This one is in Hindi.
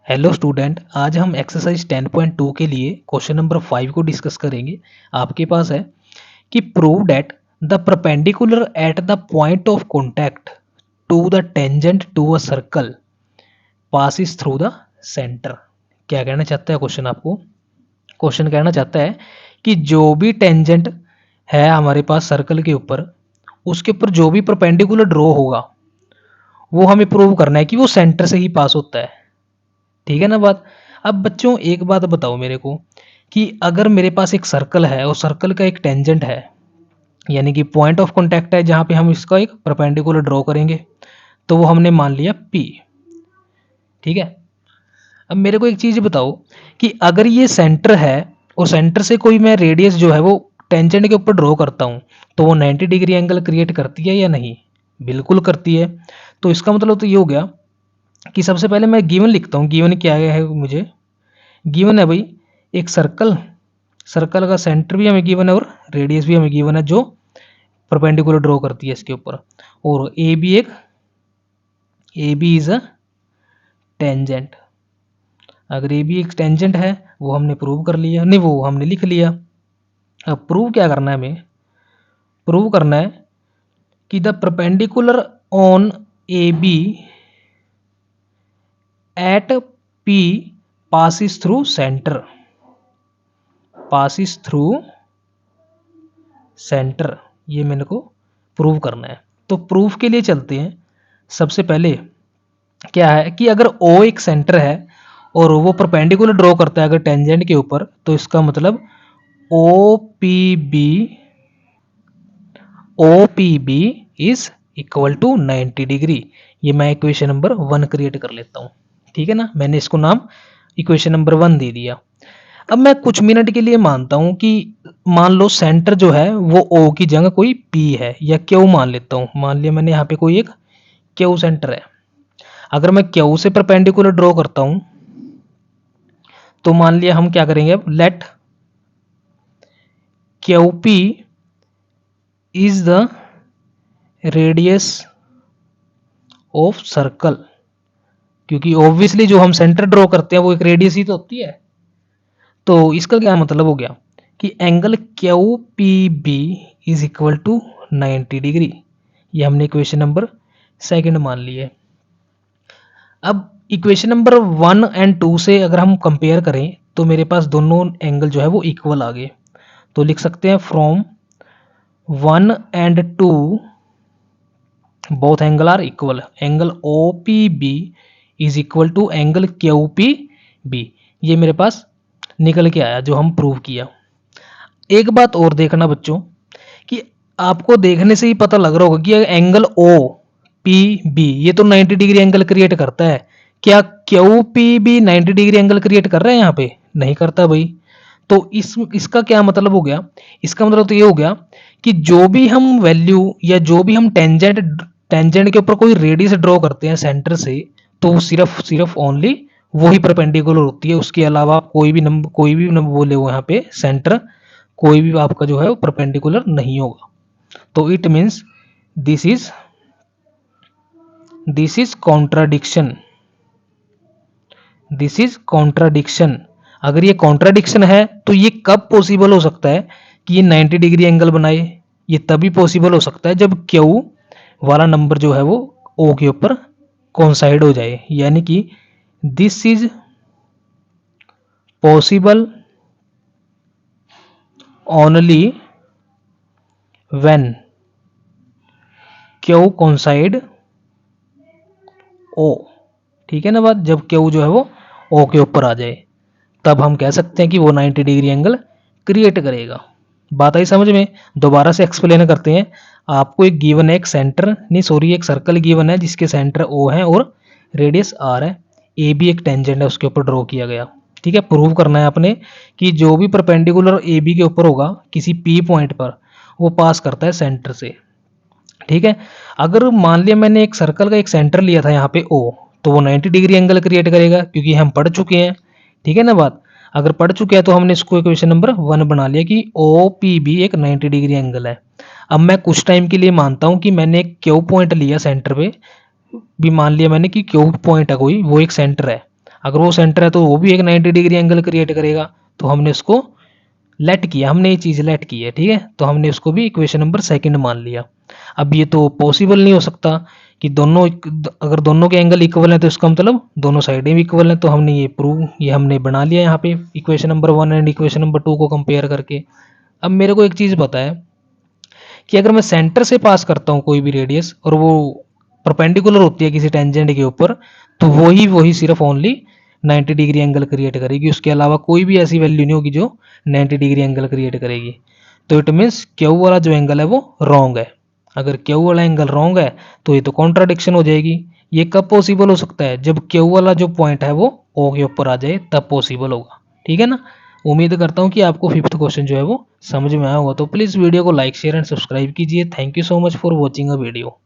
हेलो स्टूडेंट, आज हम एक्सरसाइज 10.2 के लिए क्वेश्चन नंबर 5 को डिस्कस करेंगे। आपके पास है कि prove that the perpendicular at the point of contact to the tangent to a circle passes through the centre. क्या कहना चाहता है क्वेश्चन आपको? क्वेश्चन कहना चाहता है कि जो भी टेंजेंट है हमारे पास सर्कल के ऊपर, उसके ऊपर जो भी परपेंडिकुलर ड्रॉ होगा वो हमें प्रूव करना है कि वो सेंटर से ही पास होता है। ठीक है ना बात? अब बच्चों एक बात बताओ मेरे को कि अगर मेरे पास एक सर्कल है और सर्कल का एक टेंजेंट है, यानी कि पॉइंट ऑफ कॉन्टैक्ट है जहाँ पे हम इसका एक परपेंडिकुलर ड्रॉ करेंगे, तो वो हमने मान लिया P। ठीक है। अब मेरे को एक चीज़ बताओ कि अगर ये सेंटर है और सेंटर से कोई मैं रेडियस जो है वो टेंजेंट के ऊपर ड्रॉ करता हूँ, तो वो 90 डिग्री एंगल क्रिएट करती है या नहीं? बिल्कुल करती है। तो इसका मतलब तो ये हो गया कि सबसे पहले मैं गिवन लिखता हूँ। गिवन क्या है मुझे? गिवन है भाई एक सर्कल, सर्कल का सेंटर भी हमें गिवन है और रेडियस भी हमें गिवन है जो परपेंडिकुलर ड्रॉ करती है इसके ऊपर। और A B is a tangent. अगर ए बी एक टेंजेंट है वो हमने प्रूव कर लिया, नहीं वो हमने लिख लिया। अब प्रूव क्या करना है हमें? प्रूव करना है कि the perpendicular on A B at P passes through centre, passes through centre, ये मेरे को प्रूव करना है। तो प्रूफ के लिए चलते हैं। सबसे पहले क्या है कि अगर O एक सेंटर है और वो परपेंडिकुलर ड्रॉ करता है अगर टेंजेंट के ऊपर, तो इसका मतलब O P B is equal to 90 degree. ये मैं इक्वेशन नंबर 1 क्रिएट कर लेता हूँ। ठीक है ना, मैंने इसको नाम इक्वेशन नंबर 1 दे दिया। अब मैं कुछ मिनट के लिए मानता हूं कि मान लो सेंटर जो है वो O की जगह कोई P है या Q मान लेता हूं। मान लिया मैंने यहाँ पे कोई एक Q सेंटर है। अगर मैं Q से परपेंडिकुलर ड्रॉ करता हूं तो मान लिया हम क्या करेंगे, अब let QP is the radius of circle, क्योंकि ऑब्वियसली जो हम सेंटर ड्रॉ करते हैं वो एक रेडियस ही तो होती है। तो इसका क्या मतलब हो गया कि angle Q P B is equal to 90 degree. ये हमने इक्वेशन नंबर 2 मान लिए। अब इक्वेशन नंबर 1 एंड 2 से अगर हम कंपेयर करें तो मेरे पास दोनों एंगल जो है वो इक्वल आ गए। तो लिख सकते हैं from 1 and 2 both angle are equal. Angle O P B is equal to angle Q P B. ये मेरे पास निकल के आया जो हम प्रूव किया। एक बात और देखना बच्चों कि आपको देखने से ही पता लग रहा होगा कि एंगल ओ पी बी ये तो 90 डिग्री एंगल क्रिएट करता है। क्या Q P B 90 degree angle create कर रहा है? यहाँ पे नहीं करता भाई। तो इसका क्या मतलब हो गया? इसका मतलब तो ये हो गया कि जो भी हम वैल्यू या जो भी हम टेंजेंट टेंजेंट के ऊपर कोई रेडियस ड्रॉ करते हैं सेंटर से, तो वो सिर्फ सिर्फ ओनली वही परपेंडिकुलर होती है। उसके अलावा कोई भी नंबर बोले वो यहाँ पे सेंटर कोई भी आपका जो है वो परपेंडिकुलर नहीं होगा। तो it means this is contradiction. This is contradiction. अगर ये कॉन्ट्राडिक्शन है तो ये कब पॉसिबल हो सकता है कि ये 90 डिग्री एंगल बनाए? ये तभी पॉसिबल हो सकता है जब क्यू वाला नंबर जो है वो ओ के ऊपर कोइंसाइड हो जाए। यानी कि this is possible only when Q coincide O. ठीक है ना बात? जब क्यू जो है वो ओ के ऊपर आ जाए तब हम कह सकते हैं कि वो 90 डिग्री एंगल क्रिएट करेगा। बात आई समझ में? दोबारा से एक्सप्लेन करते हैं। आपको एक गिवन है, एक सेंटर नहीं सॉरी एक सर्कल गिवन है जिसके सेंटर ओ है और रेडियस आर है। ए भी एक टेंजेंट है उसके ऊपर ड्रॉ किया गया। ठीक है, प्रूव करना है आपने कि जो भी परपेंडिकुलर ए बी के ऊपर होगा किसी पी पॉइंट पर, वो पास करता है सेंटर से। ठीक है। अगर मान लिया मैंने एक सर्कल का एक सेंटर लिया था यहाँ पे O, तो वो 90 डिग्री एंगल क्रिएट करेगा क्योंकि हम पढ़ चुके हैं। ठीक है ना बात? अगर पढ़ चुके हैं तो हमने इसको इक्वेशन नंबर 1 बना लिया कि ओ पी बी एक 90 डिग्री एंगल है। अब मैं कुछ टाइम के लिए मानता हूँ कि मैंने एक क्यू पॉइंट लिया सेंटर पे, भी मान लिया मैंने कि क्यू पॉइंट है कोई, वो एक सेंटर है। अगर वो सेंटर है तो वो भी एक 90 डिग्री एंगल क्रिएट करेगा। तो हमने उसको लेट किया, हमने ये चीज़ लेट की है, ठीक है। तो हमने उसको भी इक्वेशन नंबर सेकंड मान लिया। अब ये तो पॉसिबल नहीं हो सकता कि दोनों, अगर दोनों के एंगल इक्वल हैं तो इसका मतलब दोनों साइडें भी इक्वल हैं। तो हमने ये हमने बना लिया यहाँ पे equation number 1 and equation number 2 को कंपेयर करके। अब मेरे को एक चीज़ पता है कि अगर मैं सेंटर से पास करता हूँ कोई भी रेडियस और वो परपेंडिकुलर होती है किसी टेंजेंट के ऊपर, तो वही सिर्फ ओनली 90 डिग्री एंगल क्रिएट करेगी। उसके अलावा कोई भी ऐसी वैल्यू नहीं होगी जो 90 डिग्री एंगल क्रिएट करेगी। तो इट मीन्स क्यू वाला जो एंगल है वो रॉन्ग है। अगर क्यू वाला एंगल रॉन्ग है तो ये तो कॉन्ट्राडिक्शन हो जाएगी। ये कब पॉसिबल हो सकता है? जब क्यू वाला जो पॉइंट है वो ओ के ऊपर आ जाए, तब पॉसिबल होगा। ठीक है ना। उम्मीद करता हूँ कि आपको फिफ्थ क्वेश्चन जो है वो समझ में आया होगा। तो प्लीज़ वीडियो को लाइक शेयर एंड सब्सक्राइब कीजिए। Thank you so much for watching a video.